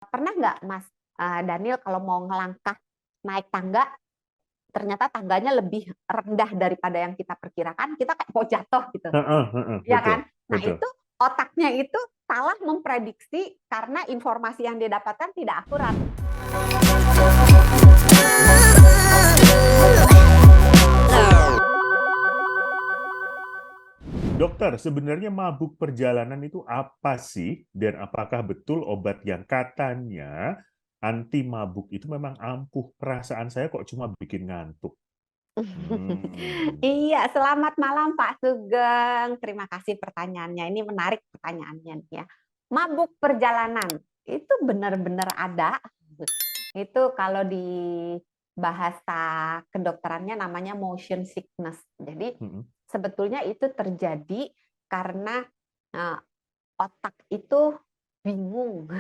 Pernah nggak Mas Daniel kalau mau ngelangkah naik tangga, ternyata tangganya lebih rendah daripada yang kita perkirakan, kita kayak mau jatuh gitu, Heeh, heeh, ya betul, kan? Nah betul. itu otaknya itu salah memprediksi karena informasi yang dia dapatkan tidak akurat. Dokter, sebenarnya mabuk perjalanan itu apa sih? Dan apakah betul obat yang katanya anti mabuk itu memang ampuh? Perasaan saya kok cuma bikin ngantuk. Hmm. Iya, selamat malam Pak Sugeng. Terima kasih pertanyaannya. Ini menarik pertanyaannya nih ya. Mabuk perjalanan itu benar-benar ada. Itu kalau di bahasa kedokterannya namanya motion sickness. Jadi Mm-mm. sebetulnya itu terjadi karena eh, otak itu bingung,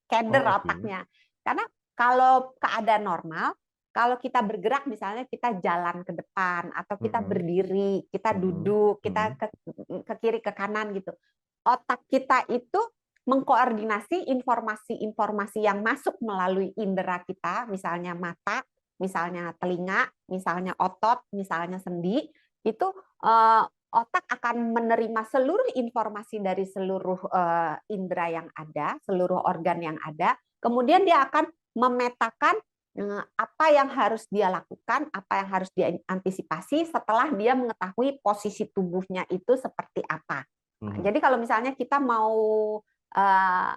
keder Oh, oke. otaknya. Karena kalau keadaan normal, kalau kita bergerak misalnya kita jalan ke depan atau kita Mm-mm. berdiri, kita Mm-mm. duduk, kita Mm-mm. ke kiri ke kanan gitu. Otak kita itu mengkoordinasi informasi-informasi yang masuk melalui indera kita, misalnya mata, misalnya telinga, misalnya otot, misalnya sendi, itu eh, otak akan menerima seluruh informasi dari seluruh indera yang ada, seluruh organ yang ada. Kemudian dia akan memetakan apa yang harus dia lakukan, apa yang harus dia antisipasi setelah dia mengetahui posisi tubuhnya itu seperti apa. Nah, Mhm. jadi kalau misalnya kita mau uh,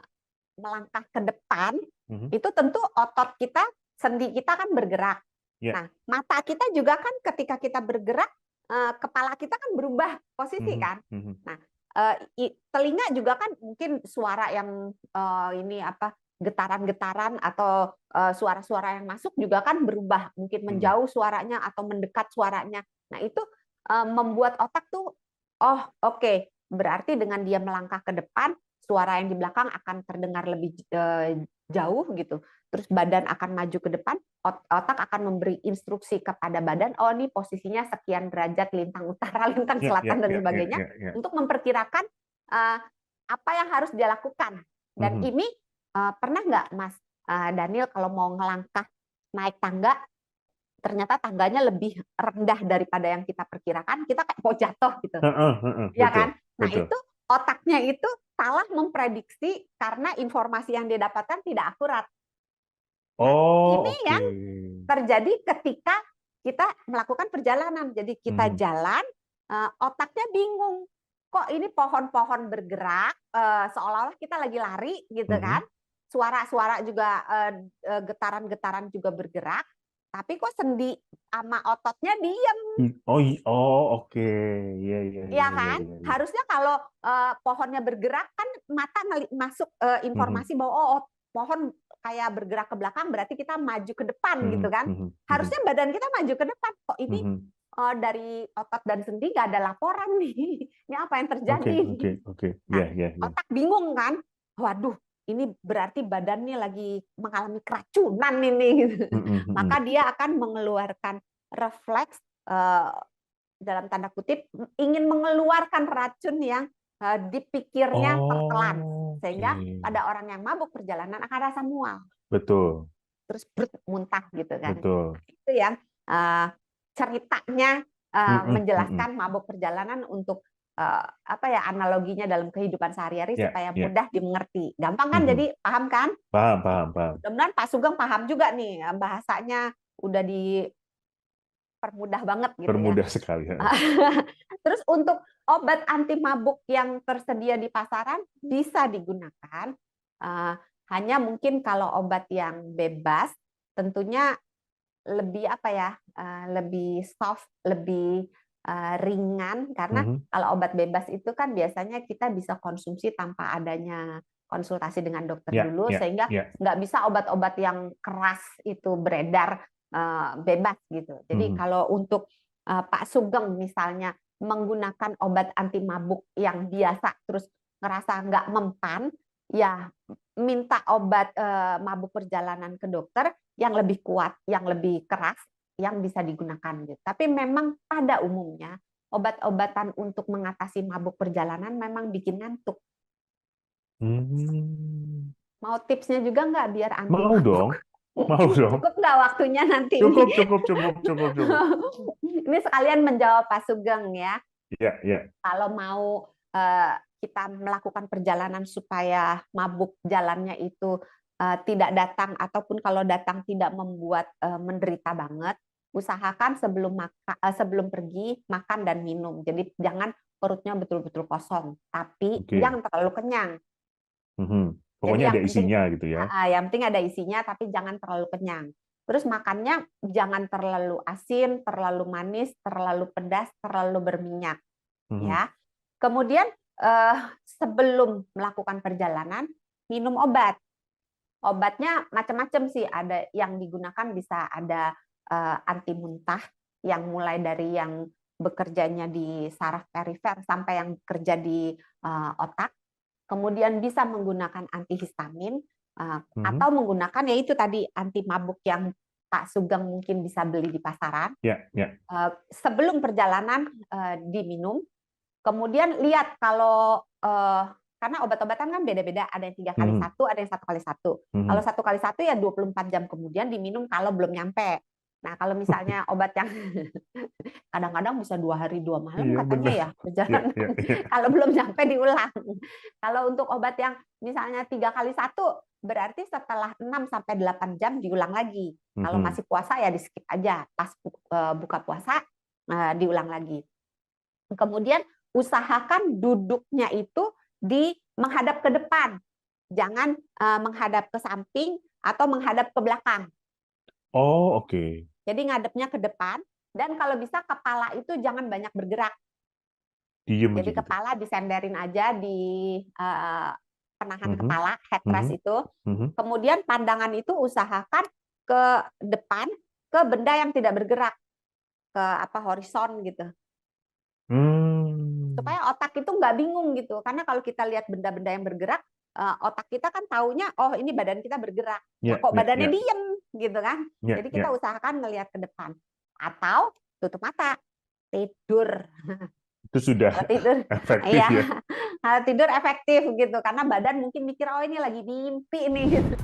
melangkah ke depan, Mhm. itu tentu otot kita, sendi kita kan bergerak. Ya. Nah, mata kita juga kan ketika kita bergerak, kepala kita kan berubah posisi Mhm. kan. Mhm. Nah, telinga juga kan mungkin suara yang ini apa getaran-getaran atau suara-suara yang masuk juga kan berubah, mungkin Mhm. menjauh suaranya atau mendekat suaranya. Nah, itu membuat otak tuh, oh oke, berarti dengan dia melangkah ke depan, suara yang di belakang akan terdengar lebih jauh gitu. Terus badan akan maju ke depan, otak akan memberi instruksi kepada badan, oh ini posisinya sekian derajat, lintang utara, lintang Ya, ya, selatan dan ya, ya, sebagainya, ya, ya. untuk memperkirakan apa yang harus dia lakukan. Dan Mhm. ini pernah nggak Mas Daniel kalau mau ngelangkah naik tangga, ternyata tangganya lebih rendah daripada yang kita perkirakan, kita kayak mau jatuh gitu, Heeh, heeh, ya betul, kan? Nah betul. itu otaknya itu salah memprediksi karena informasi yang dia dapatkan tidak akurat. Nah Oh, ini oke. yang terjadi ketika kita melakukan perjalanan. Jadi kita Mhm. jalan, otaknya bingung. Kok ini pohon-pohon bergerak, seolah-olah kita lagi lari gitu kan. Mhm. Suara-suara juga, getaran-getaran juga bergerak. Tapi kok sendi sama ototnya diem, Oh, oh, oke. Ya, ya, ya, ya ya, kan? ya, ya. Harusnya kalau pohonnya bergerak kan mata masuk Mhm. informasi bahwa oh, pohon kayak bergerak ke belakang berarti kita maju ke depan gitu Mhm. kan. Mhm. Mhm. Harusnya badan kita maju ke depan. Kok ini Mhm. dari otot dan sendi nggak ada laporan nih. Ini apa yang Oke, terjadi? oke, oke. Nah, Ya, ya, ya. otak bingung kan? Waduh, ini berarti badannya lagi mengalami keracunan ini. Mhm. Maka Mhm. dia akan mengeluarkan refleks eh, dalam tanda kutip ingin mengeluarkan racun yang dipikirnya tertelan, Oh, sehingga oke. pada orang yang mabuk perjalanan akan rasa mual, Betul, terus brut, muntah gitu kan. betul. Nah, itu yang uh, ceritanya Mhm. Mhm. menjelaskan mabuk perjalanan untuk apa ya, analoginya dalam kehidupan sehari-hari Ya, supaya ya. mudah dimengerti. Gampang kan, Mhm. jadi paham kan? Paham, paham, paham. Mudah-mudahan Pak Sugeng paham juga nih, bahasanya udah dipermudah banget gitu ya. Permudah sekali. Terus untuk obat anti mabuk yang tersedia di pasaran bisa digunakan. Uh, Hanya mungkin kalau obat yang bebas, tentunya lebih apa ya, lebih soft, lebih ringan, karena Mhm. kalau obat bebas itu kan biasanya kita bisa konsumsi tanpa adanya konsultasi dengan dokter Ya, dulu, ya, sehingga ya. nggak bisa obat-obat yang keras itu beredar bebas gitu. Jadi Mhm. kalau untuk Pak Sugeng misalnya menggunakan obat anti mabuk yang biasa terus ngerasa nggak mempan, ya minta obat mabuk perjalanan ke dokter yang lebih kuat, yang lebih keras, yang bisa digunakan gitu. Tapi memang pada umumnya obat-obatan untuk mengatasi mabuk perjalanan memang bikin ngantuk. Hmm. Mau tipsnya juga nggak biar anti Mau mabuk? dong, mau dong. Cukup nggak waktunya nanti ini? Cukup. Ini sekalian menjawab Pak Sugeng ya. Ya. Kalau mau kita melakukan perjalanan supaya mabuk jalannya itu tidak datang, ataupun kalau datang tidak membuat menderita banget, usahakan sebelum pergi makan dan minum. Jadi jangan perutnya betul-betul kosong, tapi Oke. jangan terlalu kenyang. Jadi Pokoknya yang ada penting, isinya gitu ya. yang penting ada isinya, tapi jangan terlalu kenyang. Terus makannya jangan terlalu asin, terlalu manis, terlalu pedas, terlalu berminyak. Ya. Kemudian sebelum melakukan perjalanan minum obat. Obatnya macam-macam sih. Ada yang digunakan, bisa ada anti muntah yang mulai dari yang bekerjanya di saraf perifer sampai yang bekerja di otak. Kemudian bisa menggunakan antihistamin atau menggunakan ya itu tadi anti mabuk yang Pak Sugeng mungkin bisa beli di pasaran. Ya. Sebelum perjalanan diminum. Kemudian lihat kalau karena obat-obatan kan beda-beda, ada yang 3 kali 1, ada yang 1 kali 1. Kalau 1 kali 1 ya 24 jam kemudian diminum kalau belum nyampe. Nah, kalau misalnya obat yang kadang-kadang bisa 2 hari 2 malam katanya ya perjalanan. Kalau belum nyampe diulang. Kalau untuk obat yang misalnya 3 kali 1 berarti setelah 6 sampai 8 jam diulang lagi. Kalau masih puasa ya di skip aja, pas buka puasa diulang lagi. Kemudian usahakan duduknya itu menghadap ke depan, jangan menghadap ke samping atau menghadap ke belakang. Oh, oke. Jadi ngadepnya ke depan, dan kalau bisa kepala itu jangan banyak bergerak. Diem Jadi aja gitu. kepala disenderin aja di penahan kepala, headrest itu. Kemudian pandangan itu usahakan ke depan, ke benda yang tidak bergerak, ke horizon gitu. Supaya otak itu nggak bingung gitu, karena kalau kita lihat benda-benda yang bergerak, otak kita kan taunya oh ini badan kita bergerak, kok badannya diem gitu kan. Jadi kita usahakan ngelihat ke depan atau tutup mata, tidur. Itu sudah tidur efektif ya. Tidur efektif gitu, karena badan mungkin mikir oh ini lagi mimpi nih gitu.